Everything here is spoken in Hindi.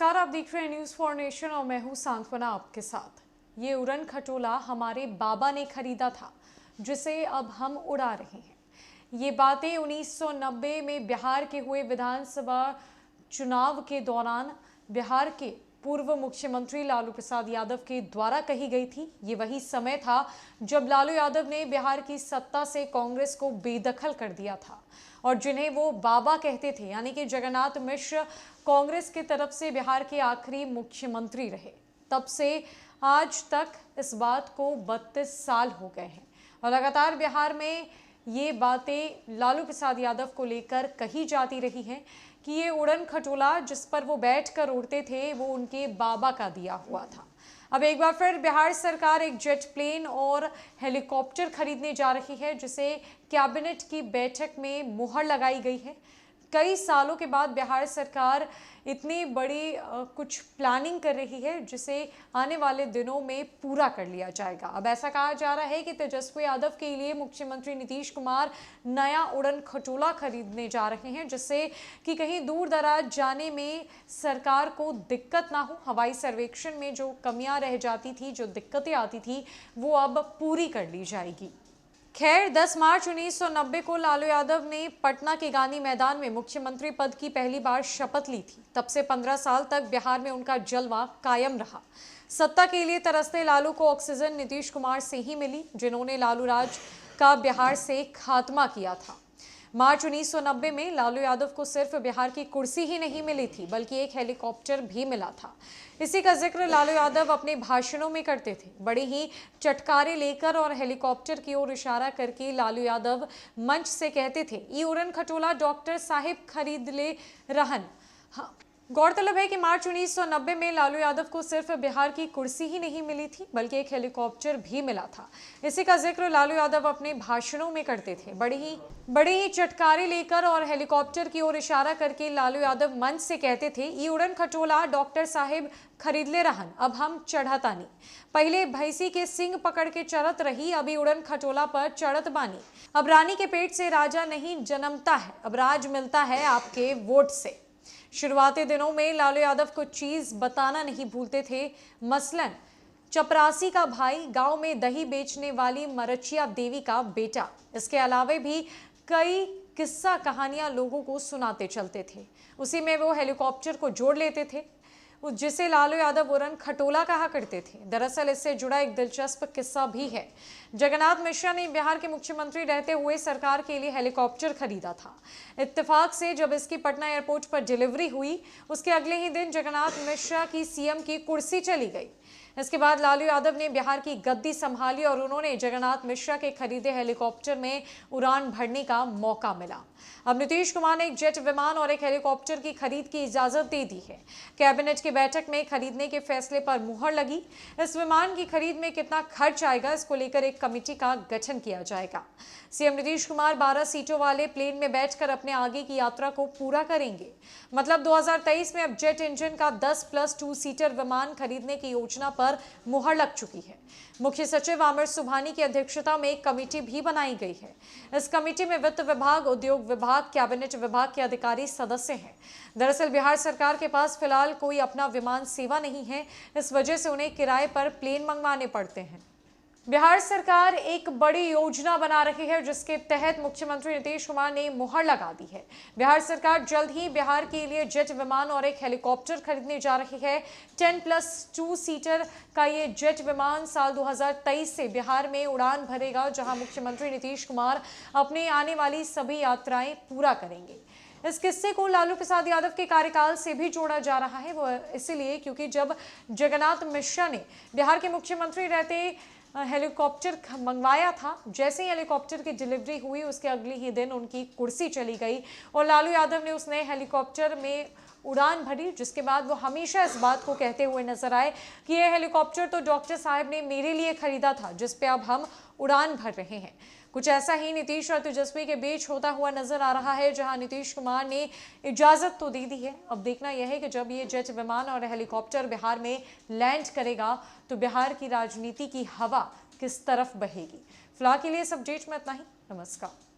नमस्कार, आप देख रहे हैं न्यूज़ फॉर नेशन और मैं हूं सांत्वना आपके साथ। ये उड़न खटोला हमारे बाबा ने खरीदा था, जिसे अब हम उड़ा रहे हैं। ये बातें 1990 में बिहार के हुए विधानसभा चुनाव के दौरान बिहार के पूर्व मुख्यमंत्री लालू प्रसाद यादव के द्वारा कही गई थी। ये वही समय था जब लालू यादव ने बिहार की सत्ता से कांग्रेस को बेदखल कर दिया था और जिन्हें वो बाबा कहते थे, यानी कि जगन्नाथ मिश्र कांग्रेस की तरफ से बिहार के आखिरी मुख्यमंत्री रहे। तब से आज तक इस बात को 32 साल हो गए हैं और लगातार बिहार में ये बातें लालू प्रसाद यादव को लेकर कही जाती रही हैं कि ये उड़न खटोला जिस पर वो बैठकर उड़ते थे वो उनके बाबा का दिया हुआ था। अब एक बार फिर बिहार सरकार एक जेट प्लेन और हेलीकॉप्टर खरीदने जा रही है, जिसे कैबिनेट की बैठक में मुहर लगाई गई है। कई सालों के बाद बिहार सरकार इतनी बड़ी कुछ प्लानिंग कर रही है, जिसे आने वाले दिनों में पूरा कर लिया जाएगा। अब ऐसा कहा जा रहा है कि तेजस्वी यादव के लिए मुख्यमंत्री नीतीश कुमार नया उड़न खटोला खरीदने जा रहे हैं, जिससे कि कहीं दूर दराज जाने में सरकार को दिक्कत ना हो। हवाई सर्वेक्षण में जो कमियां रह जाती थी, जो दिक्कतें आती थी, वो अब पूरी कर ली जाएगी। खैर, 10 मार्च 1990 को लालू यादव ने पटना के गांधी मैदान में मुख्यमंत्री पद की पहली बार शपथ ली थी। तब से 15 साल तक बिहार में उनका जलवा कायम रहा। सत्ता के लिए तरसते लालू को ऑक्सीजन नीतीश कुमार से ही मिली, जिन्होंने लालू राज का बिहार से खात्मा किया था। मार्च 1990 में लालू यादव को सिर्फ बिहार की कुर्सी ही नहीं मिली थी, बल्कि एक हेलीकॉप्टर भी मिला था। इसी का जिक्र लालू यादव अपने भाषणों में करते थे। बड़े ही चटकारे लेकर और हेलीकॉप्टर की ओर इशारा करके लालू यादव मंच से कहते थे, ई उड़न खटोला डॉक्टर साहिब खरीद ले रहन। हाँ, गौरतलब है कि मार्च 1990 में लालू यादव को सिर्फ बिहार की कुर्सी ही नहीं मिली थी, बल्कि एक हेलीकॉप्टर भी मिला था। इसी का जिक्र लालू यादव अपने भाषणों में करते थे। बड़े ही चटकारे लेकर और हेलीकॉप्टर की ओर इशारा करके लालू यादव मंच से कहते थे, ई उड़न खटोला डॉक्टर साहिब खरीद ले रहन, अब हम चढ़ता नहीं। पहले भैंसी के सिंग पकड़ के चढ़त रही, अभी उड़न खटोला पर चढ़त बानी। अब रानी के पेट से राजा नहीं जन्मता है, अब राज मिलता है आपके वोट से। शुरुआती दिनों में लालू यादव कुछ चीज बताना नहीं भूलते थे। मसलन चपरासी का भाई, गांव में दही बेचने वाली मरचिया देवी का बेटा। इसके अलावा भी कई किस्सा कहानियां लोगों को सुनाते चलते थे। उसी में वो हेलीकॉप्टर को जोड़ लेते थे, जिसे लालू यादव उड़न खटोला कहा करते थे। दरअसल इससे जुड़ा एक दिलचस्प किस्सा भी है। जगन्नाथ मिश्र ने बिहार के मुख्यमंत्री रहते हुए सरकार के लिए हेलीकॉप्टर खरीदा था। इत्तेफाक से जब इसकी पटना एयरपोर्ट पर डिलीवरी हुई, उसके अगले ही दिन जगन्नाथ मिश्र की सीएम की कुर्सी चली गई। इसके बाद लालू यादव ने बिहार की गद्दी संभाली और उन्होंने जगन्नाथ मिश्रा के खरीदे हेलीकॉप्टर में उड़ान भरने का मौका मिला। अब नीतीश कुमार ने एक जेट विमान और एक हेलीकॉप्टर की खरीद की इजाजत दे दी है। कैबिनेट की बैठक में खरीदने के फैसले पर मुहर लगी। इस विमान की खरीद में कितना खर्च आएगा, इसको लेकर एक कमेटी का गठन किया जाएगा। सीएम नीतीश कुमार 12 सीटों वाले प्लेन में बैठकर अपने आगे की यात्रा को पूरा करेंगे। मतलब 2023 में अब जेट इंजन का 10+2 सीटर विमान खरीदने की योजना पर मुहर लग चुकी है। मुख्य सचिव आमिर सुबहानी की अध्यक्षता में एक कमेटी भी बनाई गई है। इस कमेटी में वित्त विभाग, उद्योग विभाग, कैबिनेट विभाग के अधिकारी सदस्य हैं। दरअसल बिहार सरकार के पास फिलहाल कोई अपना विमान सेवा नहीं है, इस वजह से उन्हें किराए पर प्लेन मंगवाने पड़ते हैं। बिहार सरकार एक बड़ी योजना बना रही है, जिसके तहत मुख्यमंत्री नीतीश कुमार ने मुहर लगा दी है। बिहार सरकार जल्द ही बिहार के लिए जेट विमान और एक हेलीकॉप्टर खरीदने जा रही है। 10+2 सीटर का ये जेट विमान साल 2023 से बिहार में उड़ान भरेगा, जहां मुख्यमंत्री नीतीश कुमार अपनी आने वाली सभी यात्राएं पूरा करेंगे। इस किस्से को लालू प्रसाद यादव के कार्यकाल से भी जोड़ा जा रहा है, वो इसलिए क्योंकि जब जगन्नाथ मिश्रा ने बिहार के मुख्यमंत्री रहते हेलीकॉप्टर मंगवाया था, जैसे ही हेलीकॉप्टर की डिलीवरी हुई, उसके अगले ही दिन उनकी कुर्सी चली गई और लालू यादव ने उस नए हेलीकॉप्टर में उड़ान भरी, जिसके बाद वो हमेशा इस बात को कहते हुए नजर आए कि यह हेलीकॉप्टर तो डॉक्टर साहब ने मेरे लिए खरीदा था, जिस पे अब हम उड़ान भर रहे हैं। कुछ ऐसा ही नीतीश और तेजस्वी के बीच होता हुआ नजर आ रहा है, जहां नीतीश कुमार ने इजाजत तो दे दी है। अब देखना यह है कि जब ये जेट विमान और हेलीकॉप्टर बिहार में लैंड करेगा तो बिहार की राजनीति की हवा किस तरफ बहेगी। फिलहाल के लिए इस अपडेट में इतना ही। नमस्कार।